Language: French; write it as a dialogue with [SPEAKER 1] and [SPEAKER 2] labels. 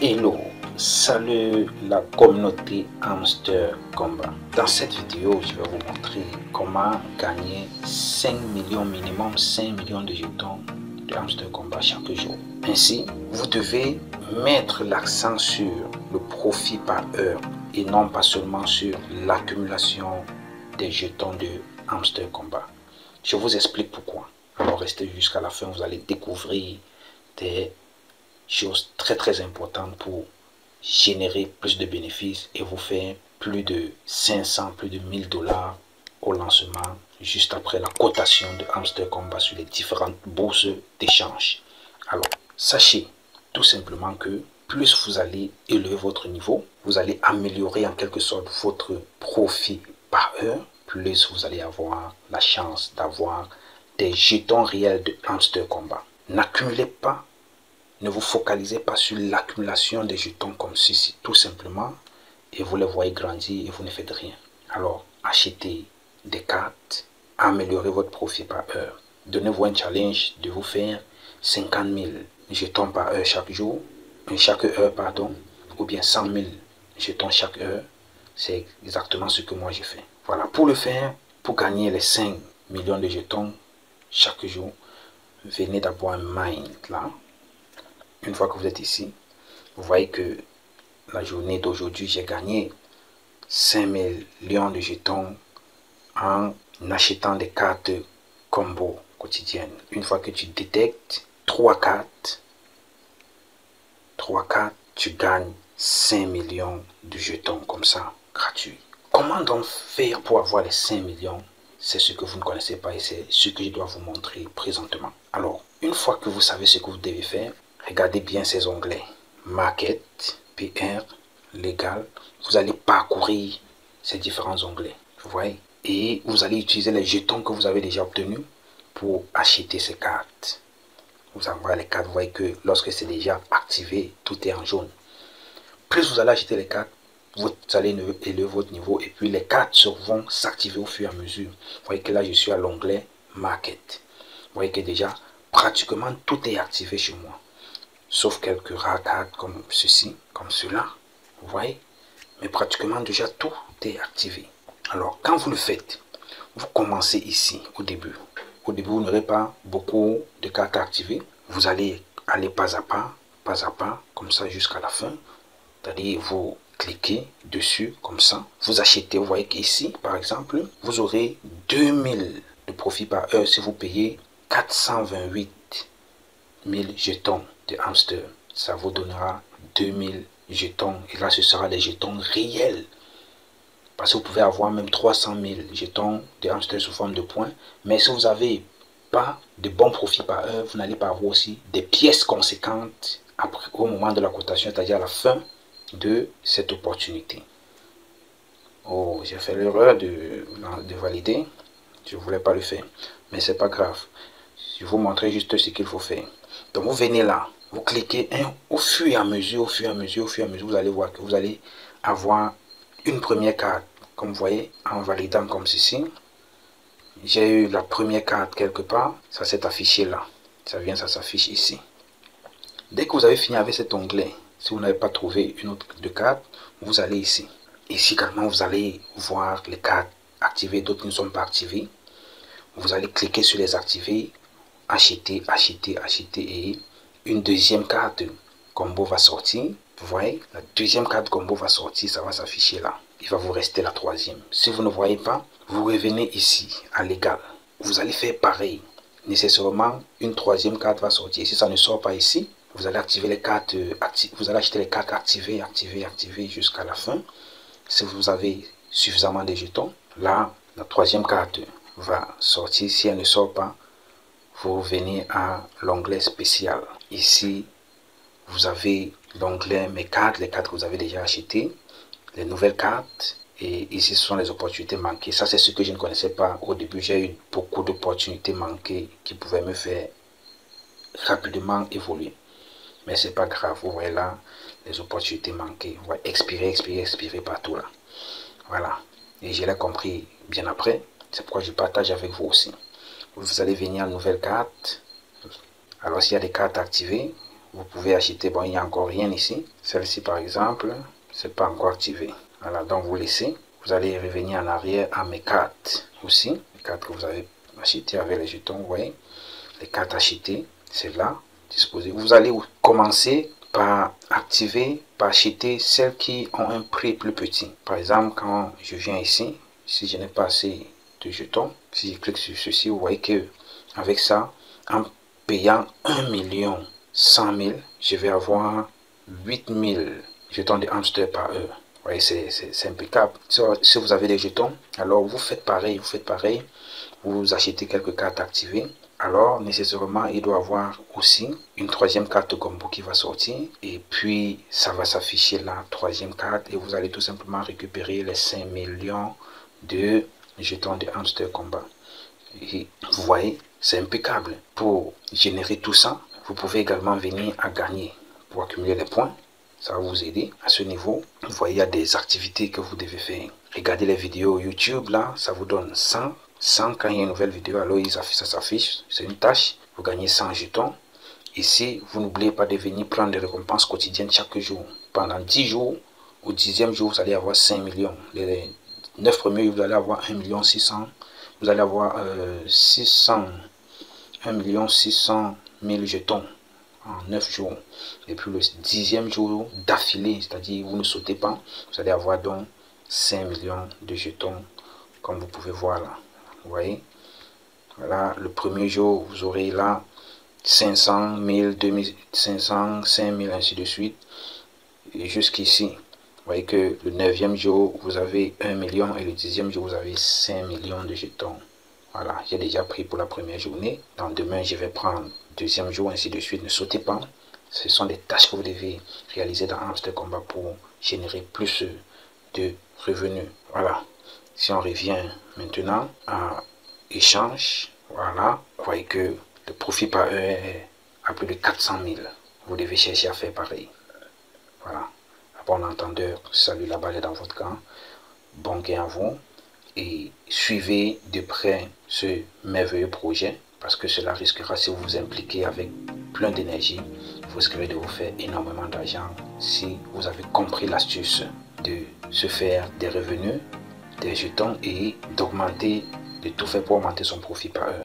[SPEAKER 1] Hello, salut la communauté Hamster Combat. Dans cette vidéo, je vais vous montrer comment gagner 5 millions minimum, 5 millions de jetons de Hamster Combat chaque jour. Ainsi, vous devez mettre l'accent sur le profit par heure et non pas seulement sur l'accumulation des jetons de Hamster Combat. Je vous explique pourquoi. Alors restez jusqu'à la fin, vous allez découvrir des chose très importante pour générer plus de bénéfices et vous faire plus de 500, plus de 1000 dollars au lancement juste après la cotation de Hamster Combat sur les différentes bourses d'échange. Alors, sachez tout simplement que plus vous allez élever votre niveau, vous allez améliorer en quelque sorte votre profit par heure, plus vous allez avoir la chance d'avoir des jetons réels de Hamster Combat. N'accumulez pas. Ne vous focalisez pas sur l'accumulation des jetons comme ceci, tout simplement, et vous les voyez grandir et vous ne faites rien. Alors, achetez des cartes, améliorez votre profit par heure. Donnez-vous un challenge de vous faire 50 000 jetons par heure chaque heure, ou bien 100 000 jetons chaque heure. C'est exactement ce que moi j'ai fait. Voilà, pour le faire, pour gagner les 5 millions de jetons chaque jour, venez d'abord un mind là. Une fois que vous êtes ici, vous voyez que la journée d'aujourd'hui, j'ai gagné 5 millions de jetons en achetant des cartes combo quotidiennes. Une fois que tu détectes 3 cartes, tu gagnes 5 millions de jetons comme ça, gratuits. Comment donc faire pour avoir les 5 millions? C'est ce que vous ne connaissez pas et c'est ce que je dois vous montrer présentement. Alors, une fois que vous savez ce que vous devez faire, regardez bien ces onglets. Market, PR, Légal. Vous allez parcourir ces différents onglets. Vous voyez? Et vous allez utiliser les jetons que vous avez déjà obtenus pour acheter ces cartes. Vous avez les cartes, vous voyez que lorsque c'est déjà activé, tout est en jaune. Plus vous allez acheter les cartes, vous allez élever votre niveau et puis les cartes vont s'activer au fur et à mesure. Vous voyez que là, je suis à l'onglet Market. Vous voyez que déjà, pratiquement tout est activé chez moi. Sauf quelques rares cartes comme ceci, comme cela. Vous voyez? Mais pratiquement déjà tout est activé. Alors, quand vous le faites, vous commencez ici au début. Au début, vous n'aurez pas beaucoup de cartes activées. Vous allez aller pas à pas, comme ça jusqu'à la fin. C'est-à-dire, vous cliquez dessus comme ça. Vous achetez, vous voyez qu'ici, par exemple, vous aurez 2000 de profit par heure si vous payez 428 000 jetons de hamster. Ça vous donnera 2000 jetons. Et là, ce sera les jetons réels. Parce que vous pouvez avoir même 300 000 jetons de hamster sous forme de points. Mais si vous n'avez pas de bons profits par heure, vous n'allez pas avoir aussi des pièces conséquentes après, au moment de la cotation, c'est-à-dire à la fin de cette opportunité. Oh, j'ai fait l'erreur de valider. Je ne voulais pas le faire. Mais c'est pas grave. Je vais vous montrer juste ce qu'il faut faire. Donc vous venez là, vous cliquez au fur et à mesure, vous allez voir que vous allez avoir une première carte. Comme vous voyez, en validant comme ceci, j'ai eu la première carte quelque part, ça s'est affiché là. Ça s'affiche ici. Dès que vous avez fini avec cet onglet, si vous n'avez pas trouvé une autre de carte, vous allez ici. Ici également, vous allez voir les cartes activées, d'autres ne sont pas activées. Vous allez cliquer sur les activer, acheter et une deuxième carte combo va sortir. Vous voyez, la deuxième carte combo va sortir, ça va s'afficher là. Il va vous rester la troisième. Si vous ne voyez pas, vous revenez ici à l'égal. Vous allez faire pareil. Nécessairement, une troisième carte va sortir. Si ça ne sort pas ici, vous allez activer les cartes, vous allez acheter les cartes activées jusqu'à la fin. Si vous avez suffisamment de jetons, là, la troisième carte va sortir. Si elle ne sort pas, vous venez à l'onglet spécial. Ici, vous avez l'onglet mes cartes, les cartes que vous avez déjà achetées, les nouvelles cartes. Et ici, ce sont les opportunités manquées. Ça, c'est ce que je ne connaissais pas. Au début, j'ai eu beaucoup d'opportunités manquées qui pouvaient me faire rapidement évoluer. Mais c'est pas grave. Vous voyez là, les opportunités manquées. Vous voyez, expirer partout là. Voilà. Et je l'ai compris bien après. C'est pourquoi je partage avec vous aussi. Vous allez venir à nouvelle carte. Alors s'il y a des cartes activées, vous pouvez acheter. Bon, il n'y a encore rien ici. Celle-ci, par exemple, c'est pas encore activé. Voilà, donc vous laissez. Vous allez revenir en arrière à mes cartes aussi. Les cartes que vous avez achetées avec les jetons, vous voyez. Les cartes achetées, c'est là, disposées. Vous allez commencer par activer, par acheter celles qui ont un prix plus petit. Par exemple, quand je viens ici, si je n'ai pas assez de jetons, si je clique sur ceci, vous voyez que avec ça, en payant 1 100 000, je vais avoir 8000 jetons de hamster par heure. Vous voyez, c'est impeccable. Si vous avez des jetons, alors vous faites pareil, vous achetez quelques cartes activées. Alors, nécessairement, il doit avoir aussi une troisième carte combo qui va sortir. Et puis, ça va s'afficher la troisième carte. Et vous allez tout simplement récupérer les 5 millions de jetons de hamster combat. Et vous voyez, c'est impeccable. Pour générer tout ça, vous pouvez également venir à gagner pour accumuler les points. Ça va vous aider à ce niveau. Vous voyez, il y a des activités que vous devez faire. Regardez les vidéos YouTube, là, ça vous donne 100 quand il y a une nouvelle vidéo, alors ça s'affiche, c'est une tâche, vous gagnez 100 jetons. Ici, vous n'oubliez pas de venir prendre des récompenses quotidiennes chaque jour. Pendant 10 jours, au 10e jour, vous allez avoir 5 millions. Les 9 premiers, vous allez avoir 1 600 000. Vous allez avoir 1 600 000 jetons en 9 jours. Et puis le 10e jour d'affilée, c'est-à-dire vous ne sautez pas, vous allez avoir donc 5 millions de jetons, comme vous pouvez voir là. Vous voyez, voilà, le premier jour, vous aurez là 500 000, 2500, 5000, ainsi de suite. Et jusqu'ici, vous voyez que le 9e jour, vous avez 1 million et le 10e jour, vous avez 5 millions de jetons. Voilà, j'ai déjà pris pour la première journée. Dans demain, je vais prendre le 2e jour, ainsi de suite. Ne sautez pas. Ce sont des tâches que vous devez réaliser dans Hamster Combat pour générer plus de revenus. Voilà. Si on revient maintenant à échange, voilà, vous voyez que le profit par heure est à plus de 400 000. Vous devez chercher à faire pareil. Voilà. À bon entendeur, salut la balle est dans votre camp. Bon gain à vous. Et suivez de près ce merveilleux projet, parce que cela risquera, si vous vous impliquez avec plein d'énergie, vous risquerez de vous faire énormément d'argent si vous avez compris l'astuce de se faire des revenus, des jetons et d'augmenter, de tout faire pour augmenter son profit par heure.